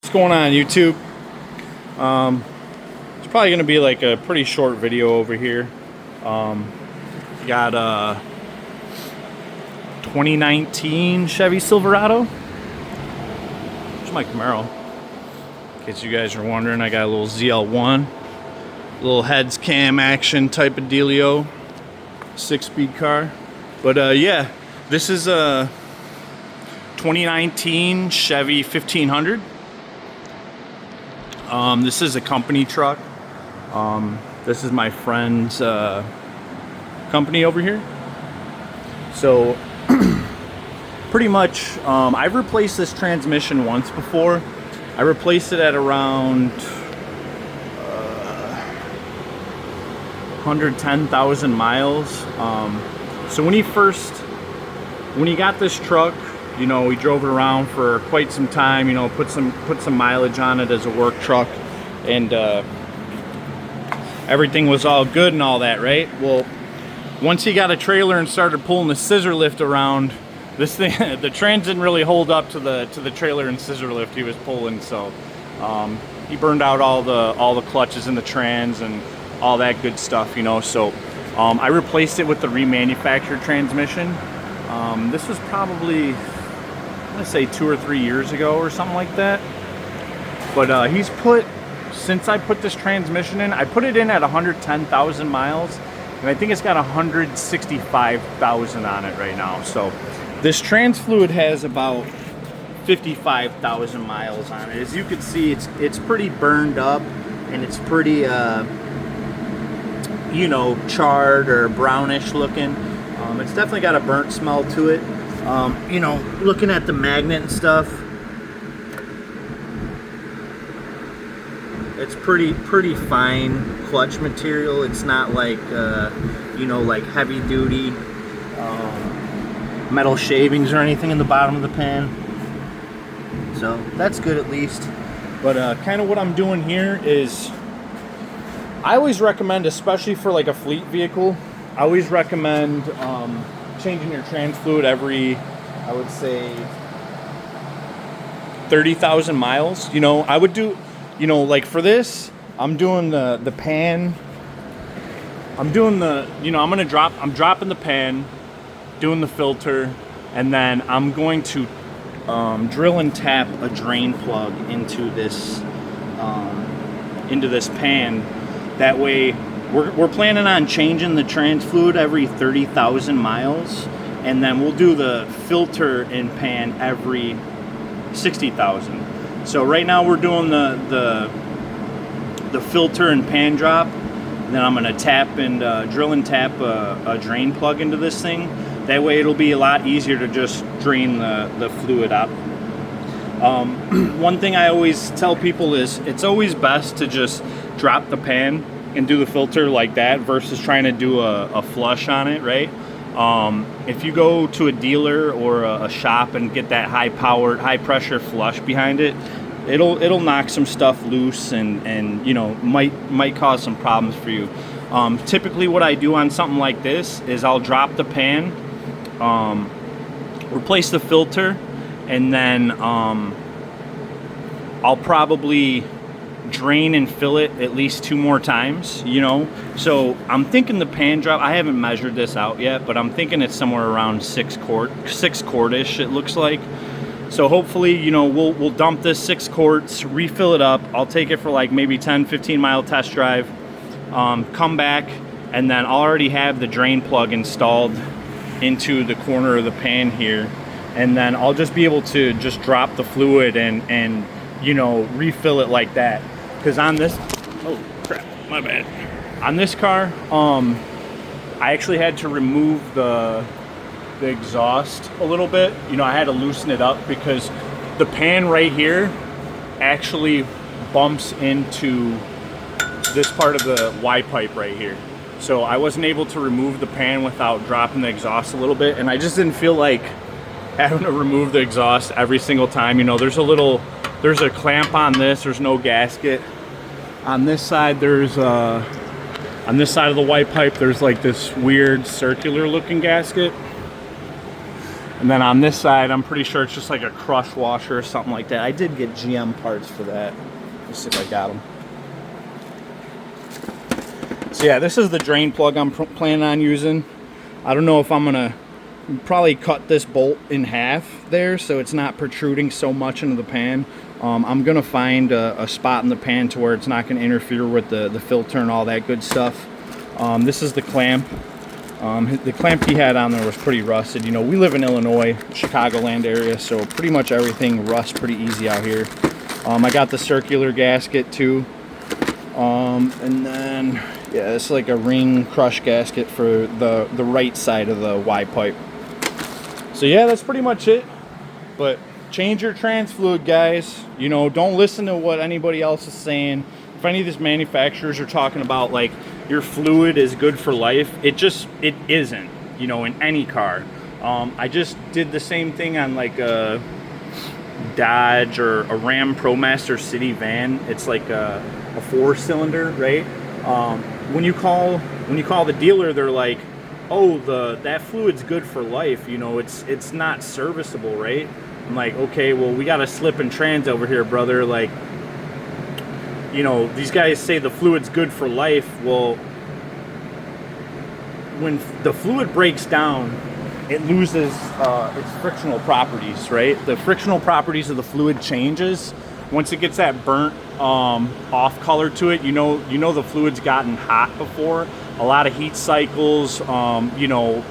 What's going on, YouTube? It's probably going to be like a pretty short video over here. Got a 2019 Chevy Silverado. It's my Camaro. In case you guys are wondering, I got a little ZL1, little heads cam action type of dealio, 6-speed car. But yeah, this is a 2019 Chevy 1500. This is a company truck. This is my friend's company over here. So pretty much, I've replaced this transmission once before. I replaced it at around 110,000 miles. So when he got this truck, you know, we drove it around for quite some time, you know, put some mileage on it as a work truck, and everything was all good and all that, right? Well, once he got a trailer and started pulling the scissor lift around, this thing, the trans didn't really hold up to the trailer and scissor lift he was pulling, so he burned out all the clutches in the trans and all that good stuff, you know. So I replaced it with the remanufactured transmission. This was probably, I'm gonna say 2 or 3 years ago or something like that. But since I put this transmission in, I put it in at 110,000 miles, and I think it's got 165,000 on it right now. So this trans fluid has about 55,000 miles on it. As you can see, it's pretty burned up, and it's pretty you know, charred or brownish looking. It's definitely got a burnt smell to it. You know, looking at the magnet and stuff, it's pretty fine clutch material. It's not like you know, like heavy duty metal shavings or anything in the bottom of the pan. So that's good at least. But kind of what I'm doing here is, I always recommend, especially for like a fleet vehicle, I always recommend changing your trans fluid every, I would say, 30,000 miles. You know, I would do, you know, like for this, I'm doing the pan. I'm doing you know, I'm dropping the pan, doing the filter, and then I'm going to drill and tap a drain plug into this pan. That way, we're planning on changing the trans fluid every 30,000 miles, and then we'll do the filter and pan every 60,000. So right now we're doing the filter and pan drop, and then I'm gonna tap and drill and tap a drain plug into this thing. That way it'll be a lot easier to just drain the fluid out. One thing I always tell people is, it's always best to just drop the pan and do the filter like that versus trying to do a flush on it, right? If you go to a dealer or a shop and get that high-powered, high-pressure flush behind it, it'll knock some stuff loose and you know, might cause some problems for you. Typically what I do on something like this is I'll drop the pan, replace the filter, and then I'll probably drain and fill it at least 2 more times, you know. So I'm thinking the pan drop, I haven't measured this out yet, but I'm thinking it's somewhere around 6 quart-ish, it looks like. So hopefully, you know, we'll dump this 6 quarts, refill it up. I'll take it for like maybe 10-15 mile test drive, come back, and then I'll already have the drain plug installed into the corner of the pan here, and then I'll just be able to just drop the fluid and you know, refill it like that. Because on this, oh crap, my bad. On this car, I actually had to remove the exhaust a little bit. You know, I had to loosen it up because the pan right here actually bumps into this part of the Y pipe right here. So I wasn't able to remove the pan without dropping the exhaust a little bit, and I just didn't feel like having to remove the exhaust every single time. You know, there's a clamp on this, there's no gasket. On this side, on this side of the Y pipe, there's like this weird circular looking gasket. And then on this side, I'm pretty sure it's just like a crush washer or something like that. I did get GM parts for that. Let's see if I got them. So yeah, this is the drain plug I'm planning on using. I don't know if I'm gonna probably cut this bolt in half there so it's not protruding so much into the pan. I'm gonna find a spot in the pan to where it's not gonna interfere with the filter and all that good stuff. This is the clamp. The clamp he had on there was pretty rusted. You know, we live in Illinois, Chicagoland area, so pretty much everything rusts pretty easy out here. I got the circular gasket too. And then, yeah, it's like a ring crush gasket for the right side of the Y pipe. So yeah, that's pretty much it. But change your trans fluid, guys. You know, don't listen to what anybody else is saying. If any of these manufacturers are talking about like your fluid is good for life, it isn't, you know, in any car. I just did the same thing on like a Dodge or a Ram ProMaster City van. It's like a 4-cylinder, right? When you call the dealer, they're like, oh, that fluid's good for life, you know, it's not serviceable, right? I'm like, okay, well, we got a slip and trans over here, brother. Like, you know, these guys say the fluid's good for life. Well, when the fluid breaks down, it loses its frictional properties, right? The frictional properties of the fluid changes. Once it gets that burnt off color to it, you know the fluid's gotten hot before. A lot of heat cycles, you know,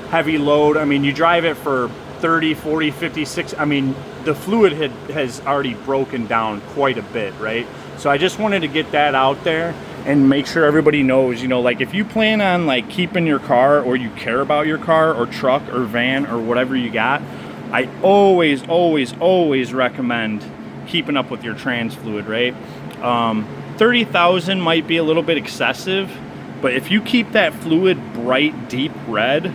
heavy load. I mean, you drive it for 30, 40, 50, 60. I mean, the fluid has already broken down quite a bit, right? So I just wanted to get that out there and make sure everybody knows, you know, like if you plan on like keeping your car or you care about your car or truck or van or whatever you got, I always, always, always recommend keeping up with your trans fluid, right? 30,000 might be a little bit excessive, but if you keep that fluid bright, deep red,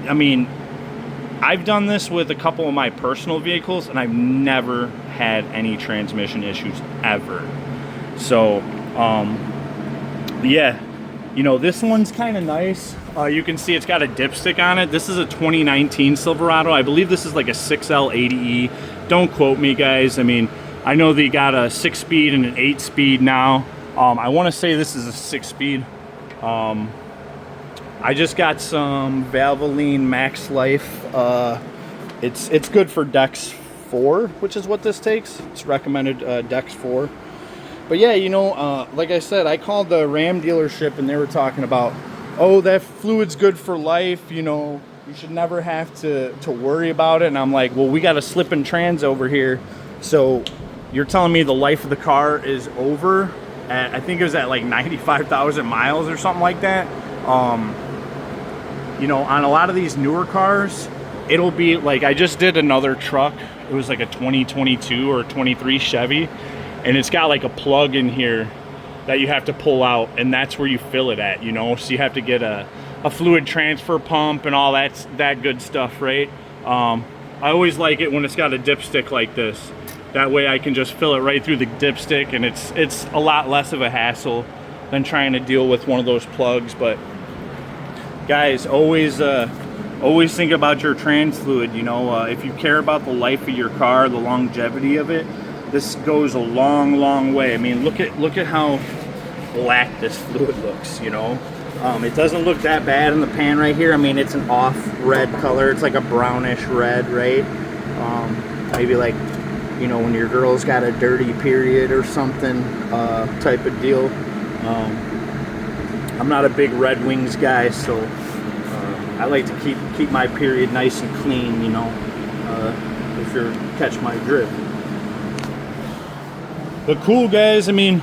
I mean, I've done this with a couple of my personal vehicles and I've never had any transmission issues ever. So, yeah, you know, this one's kind of nice. You can see it's got a dipstick on it. This is a 2019 Silverado. I believe this is like a 6L80E. Don't quote me, guys. I mean, I know they got a 6-speed and an 8-speed now. I want to say this is a 6-speed. I just got some Valvoline Max Life. It's good for Dex 4, which is what this takes. It's recommended Dex 4. But yeah, you know, like I said, I called the Ram dealership and they were talking about, oh, that fluid's good for life, you know, you should never have to worry about it. And I'm like, well, we got a slip and trans over here. So you're telling me the life of the car is over at, I think it was at like 95,000 miles or something like that. You know, on a lot of these newer cars, it'll be like, I just did another truck. It was like a 2022 or 23 Chevy. And it's got like a plug in here that you have to pull out, and that's where you fill it at, you know? So you have to get a fluid transfer pump and all that good stuff, right? I always like it when it's got a dipstick like this. That way I can just fill it right through the dipstick, and it's a lot less of a hassle than trying to deal with one of those plugs. But guys, always think about your trans fluid, you know? If you care about the life of your car, the longevity of it, this goes a long, long way. I mean, look at how black this fluid looks, you know? It doesn't look that bad in the pan right here. I mean, it's an off red color. It's like a brownish red, right? Maybe like, you know, when your girl's got a dirty period or something, type of deal. I'm not a big Red Wings guy, so I like to keep my period nice and clean, you know, if you catch my drift. But cool, guys. I mean,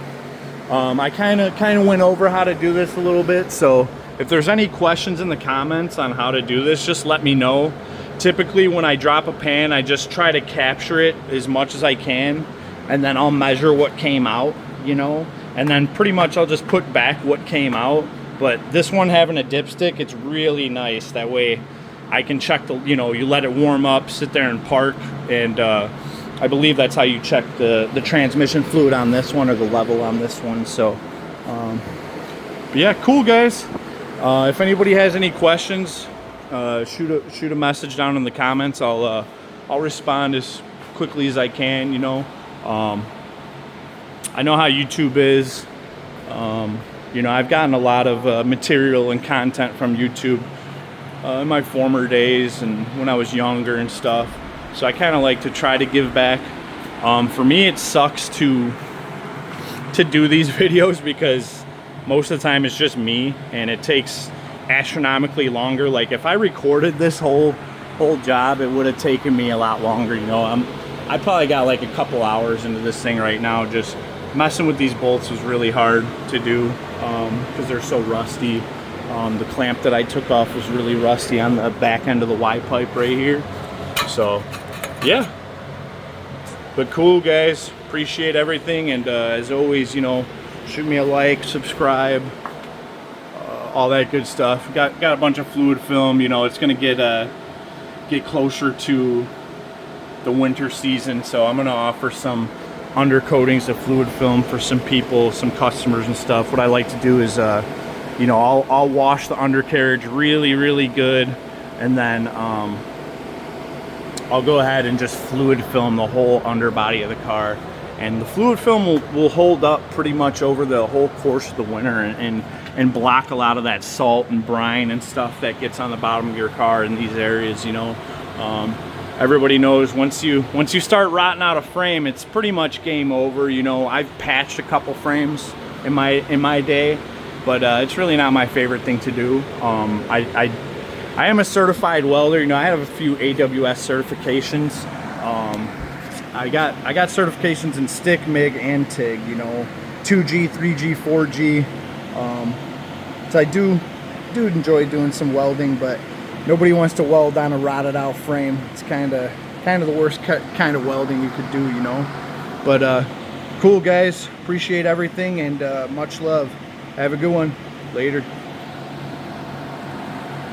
I kind of went over how to do this a little bit. So if there's any questions in the comments on how to do this, just let me know. Typically, when I drop a pan, I just try to capture it as much as I can, and then I'll measure what came out, you know, and then pretty much I'll just put back what came out. But this one having a dipstick, it's really nice. That way I can check the, you know, you let it warm up, sit there and park, and I believe that's how you check the transmission fluid on this one, or the level on this one. So, but yeah, cool, guys. If anybody has any questions, shoot a message down in the comments. I'll respond as quickly as I can. You know, I know how YouTube is. You know, I've gotten a lot of material and content from YouTube in my former days and when I was younger and stuff. So I kind of like to try to give back. For me, it sucks to do these videos because most of the time it's just me, and it takes astronomically longer. Like if I recorded this whole job, it would have taken me a lot longer. You know, I probably got like a couple hours into this thing right now. Just messing with these bolts was really hard to do because they're so rusty. The clamp that I took off was really rusty on the back end of the Y pipe right here. So yeah, but cool guys, appreciate everything, and as always, you know, shoot me a like, subscribe, all that good stuff. Got a bunch of fluid film. You know, it's gonna get closer to the winter season, so I'm gonna offer some undercoatings of fluid film for some people, some customers and stuff. What I like to do is you know, I'll wash the undercarriage really good, and then I'll go ahead and just fluid film the whole underbody of the car, and the fluid film will hold up pretty much over the whole course of the winter and block a lot of that salt and brine and stuff that gets on the bottom of your car in these areas. You know, everybody knows once you start rotting out a frame, it's pretty much game over. You know, I've patched a couple frames in my day, but it's really not my favorite thing to do. I am a certified welder. You know, I have a few AWS certifications. I got certifications in stick, MIG, and TIG. You know, 2G, 3G, 4G. So I do enjoy doing some welding, but nobody wants to weld on a rotted out frame. It's kind of the worst kind of welding you could do, you know. But cool guys, appreciate everything, and much love. Have a good one. Later.